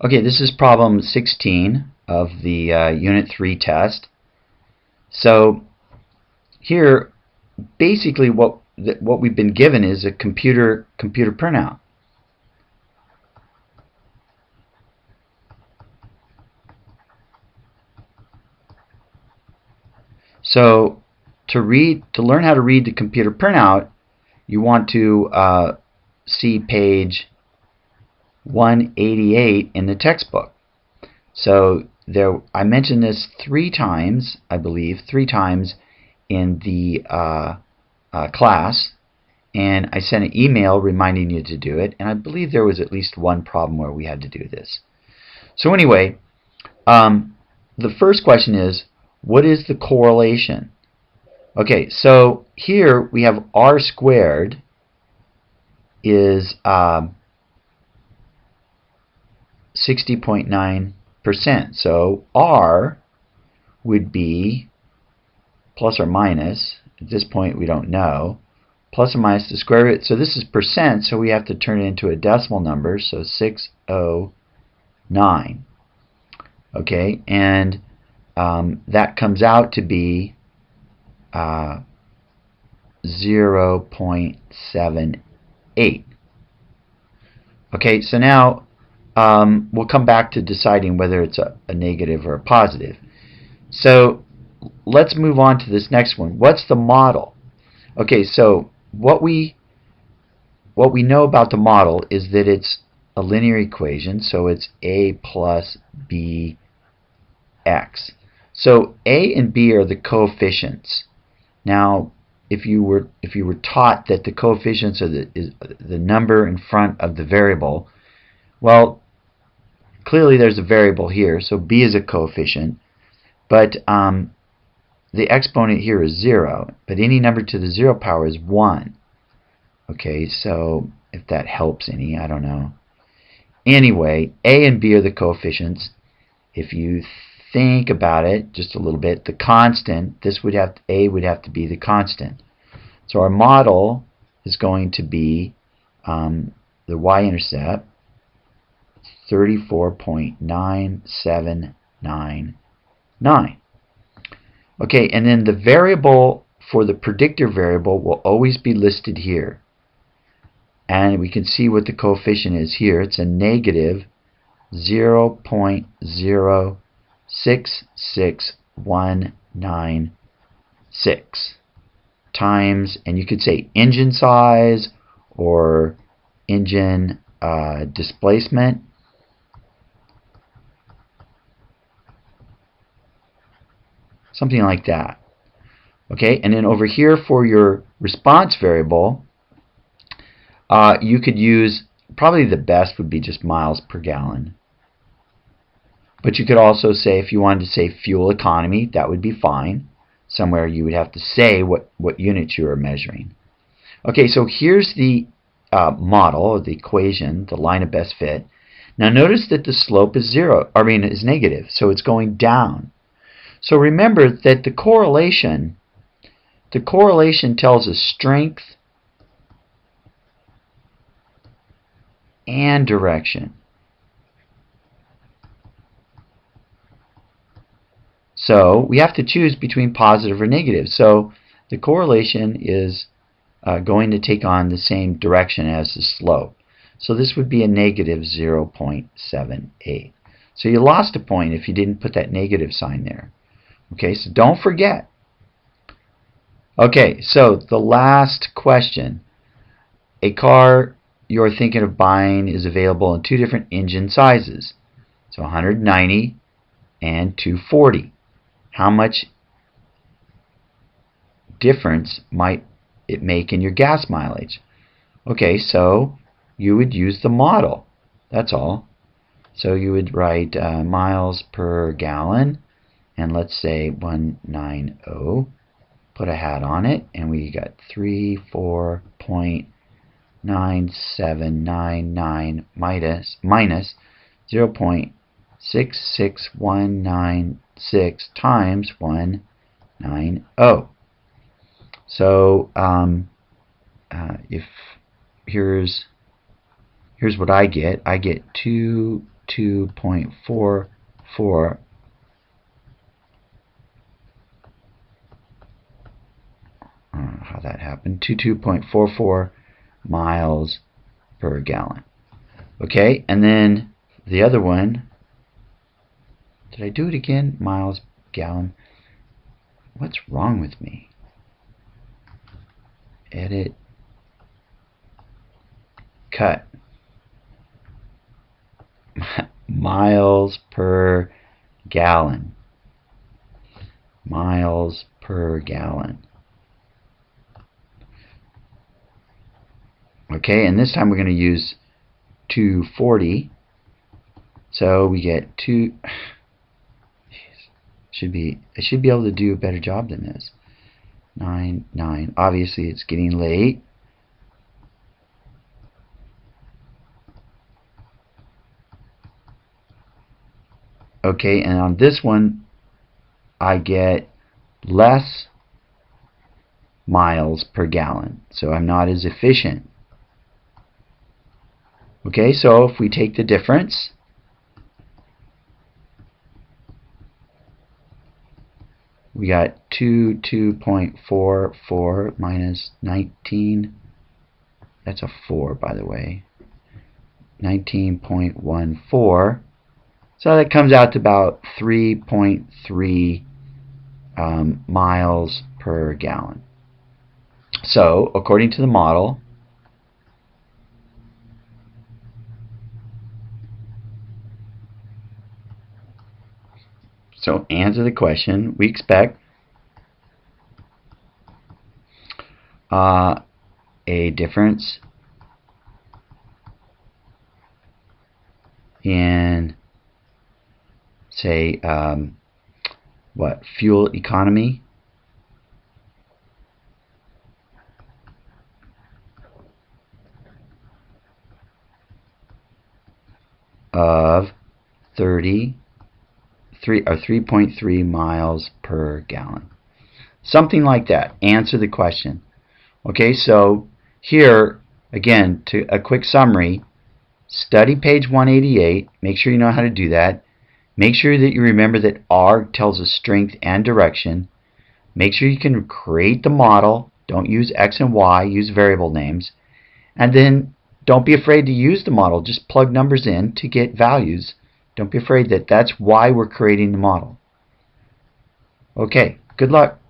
Okay, this is problem 16 of the Unit 3 test. So here, basically what we've been given is a computer printout. So to learn how to read the computer printout, you want to see page 188 in the textbook. So I mentioned this 3 times, I believe, 3 times in the class, and I sent an email reminding you to do it, and I believe there was at least one problem where we had to do this. So anyway, the first question is, what is the correlation? Okay, so here we have r squared is 60.9%. So r would be plus or minus, at this point we don't know, plus or minus the square root. So this is percent, so we have to turn it into a decimal number, so 609. Okay, and that comes out to be 0.78. Okay, so now we'll come back to deciding whether it's a negative or a positive. So let's move on to this next one. What's the model? Okay, so what we know about the model is that it's a linear equation, so it's a plus b x. So a and b are the coefficients. Now, if you were taught that the coefficients are the number in front of the variable, well, clearly there's a variable here, so b is a coefficient, but the exponent here is 0, but any number to the 0 power is 1. Okay, so if that helps any, I don't know. Anyway, a and b are the coefficients. If you think about it just a little bit, the constant, a would have to be the constant. So our model is going to be the y-intercept, 34.9799. Okay, and then the variable for the predictor variable will always be listed here. And we can see what the coefficient is here. It's a negative 0.066196 times, and you could say engine size or engine displacement. Something like that. Okay, and then over here for your response variable, you could use, probably the best would be just miles per gallon. But you could also say, if you wanted to say fuel economy, that would be fine. Somewhere you would have to say what units you are measuring. Okay, so here's the model, or the equation, the line of best fit. Now notice that the slope is is negative, so it's going down. So remember that the correlation tells us strength and direction. So we have to choose between positive or negative. So the correlation is going to take on the same direction as the slope. So this would be a negative 0.78. So you lost a point if you didn't put that negative sign there. Okay, so don't forget. Okay, so the last question. A car you're thinking of buying is available in 2 different engine sizes. So 190 and 240. How much difference might it make in your gas mileage? Okay, so you would use the model. That's all. So you would write miles per gallon, and let's say 190. Put a hat on it, and we got 34.9799 minus 0.66196 times 190. So if here's what I get. I get 2 22.44. I don't know how that happened. 22.44 miles per gallon. Okay, and then the other one, did I do it again? Miles, gallon. What's wrong with me? Edit, cut. Miles per gallon. Miles per gallon. Okay, and this time we're going to use 240. So we get 2. I should be able to do a better job than this. 9. Obviously, it's getting late. Okay, and on this one, I get less miles per gallon. So I'm not as efficient. Okay, so if we take the difference, we got 2.44 minus 19. That's a 4, by the way. 19.14. So that comes out to about 3.3 miles per gallon. So, according to the model, so answer the question, we expect a difference in, say, fuel economy of 3.3 miles per gallon. Something like that. Answer the question. Okay, so here, again, to a quick summary, study page 188. Make sure you know how to do that. Make sure that you remember that R tells us strength and direction. Make sure you can create the model. Don't use X and Y. Use variable names. And then don't be afraid to use the model. Just plug numbers in to get values. Don't be afraid that that's why we're creating the model. Okay, good luck.